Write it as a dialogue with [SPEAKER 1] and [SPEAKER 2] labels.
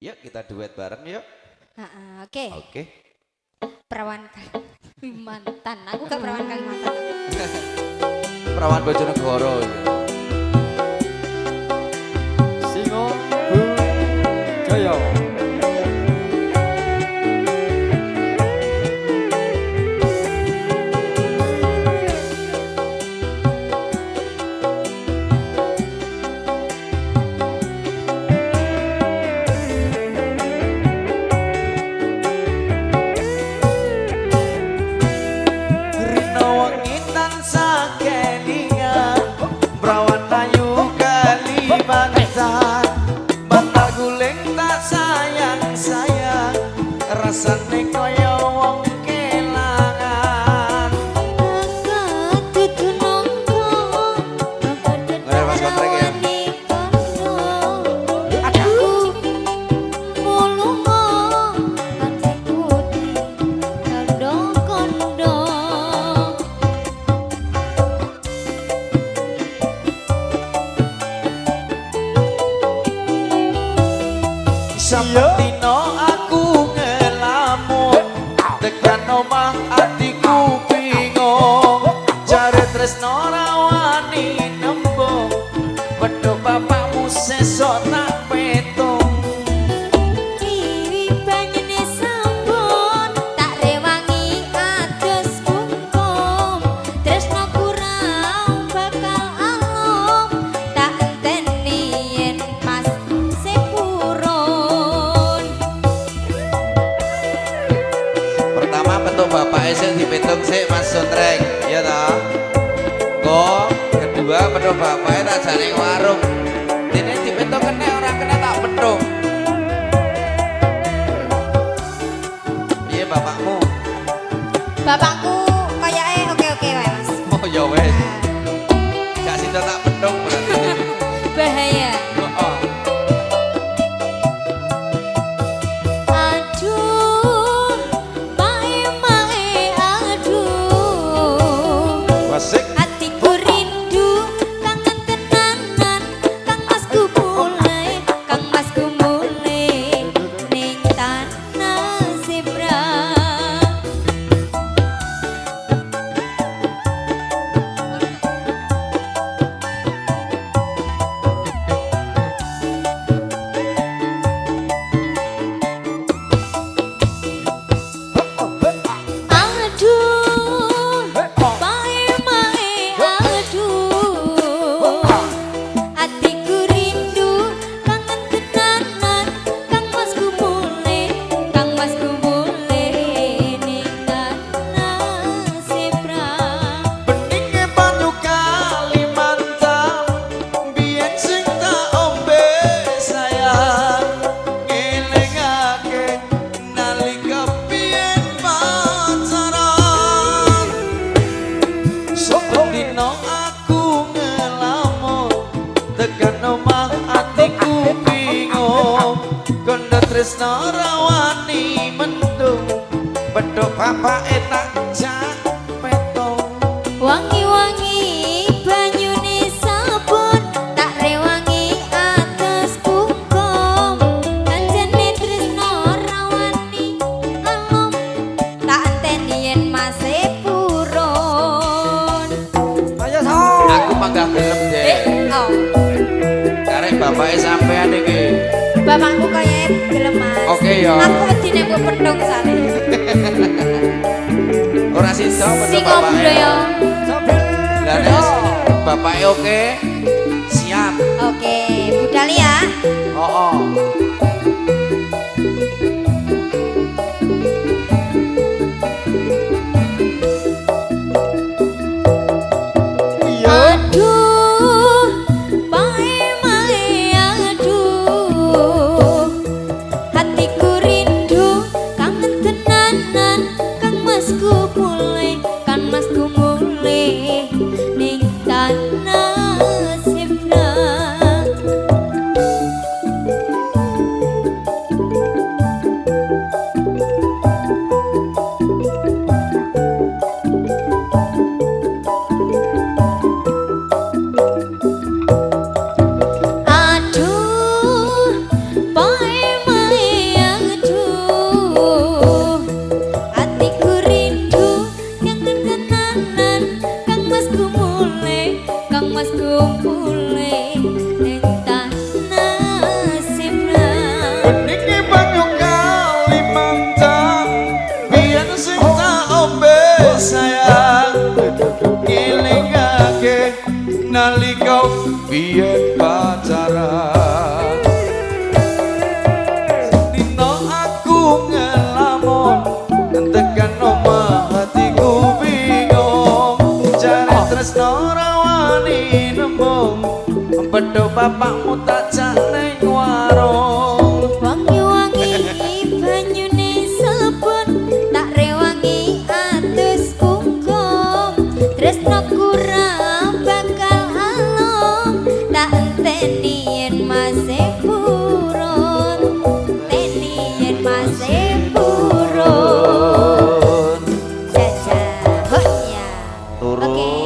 [SPEAKER 1] Yuk kita duet bareng yuk.
[SPEAKER 2] Oke.
[SPEAKER 1] Oke.
[SPEAKER 2] Perawan Kalimantan. Aku gak perawan Kalimantan.
[SPEAKER 1] Perawan Bojonegoro.
[SPEAKER 3] Singo Bu Jaya.
[SPEAKER 1] Rasane kaya wong kelangan.
[SPEAKER 2] Agak dudu nongko.
[SPEAKER 1] Mas kontrek ya.
[SPEAKER 2] Aku mulungo kan putih kondo-kondo.
[SPEAKER 1] Sampetino aku ngelamun tekan omah atiku bingung jare tresno rawani nembung wedho bapakmu sesuk tak petung.
[SPEAKER 2] Iri banyune sampun tak rewangi ados kungkum tresno kurang bakal alum tak enteni yen pas sepurun.
[SPEAKER 1] Pertama bentuk bapak sing dipetung sik Mas Sontrek, ya toh? Kok kedua bentuk bapaknya tak jane warung. Dene dipetung kene ora kene tak petung. Piye bapakmu?
[SPEAKER 2] Bapakku kayake oke-oke wae Mas.
[SPEAKER 1] Oh ya wes. Gak sida tak petung berarti.
[SPEAKER 2] Bahaya.
[SPEAKER 1] Heeh.
[SPEAKER 2] Aduh, mae-mae aduh.
[SPEAKER 1] Wasik.
[SPEAKER 2] Hatiku rindu kangen tenanan Kang Masku mulai ning tanah seberang. Aduh, mae-mae aduh. Hatiku rindu kangen tenanan Kang Masku mulai ning tanah seberang.
[SPEAKER 1] Beninge banyu Kalimantan biyen sing tak ombe sayang ngelingake nalika biyen pacaran. Sependino aku ngelamun tekan omah atiku bingung kondo tresno rawani mendung bedhok bapake tak jak petung.
[SPEAKER 2] Wangi-wangi banyune sabun tak rewangi atas kungkum kanjane tresno rawani alum tak enteni yen mase purun.
[SPEAKER 3] Ayo so.
[SPEAKER 1] Aku panggah gelem deh
[SPEAKER 2] Oh,
[SPEAKER 1] karek bapake sampean iki.
[SPEAKER 2] bapakku kaya gelem Mas.
[SPEAKER 1] Oke, ya.
[SPEAKER 2] Aku wedine mbok pendung sale.
[SPEAKER 1] Ora sida bener
[SPEAKER 2] Sing
[SPEAKER 1] bapake.
[SPEAKER 2] Budaya.
[SPEAKER 1] Lah nek bapake oke siap.
[SPEAKER 2] Oke, budal ya.
[SPEAKER 1] Oh.
[SPEAKER 2] Aduh, mae-mae aduh. Hatiku rindu kangen tenanan Kang Masku mulai ning tanah seberang.
[SPEAKER 1] bapakmu tak jak ning warung.
[SPEAKER 2] Wangi-wangi banyune sabun, tak rewangi atus kungkum. Tresno kurang bakal alom, tak enteni yen masih purun. Enteni yen masih purun. Jaja, oh ya.
[SPEAKER 1] Turun.
[SPEAKER 2] Oke.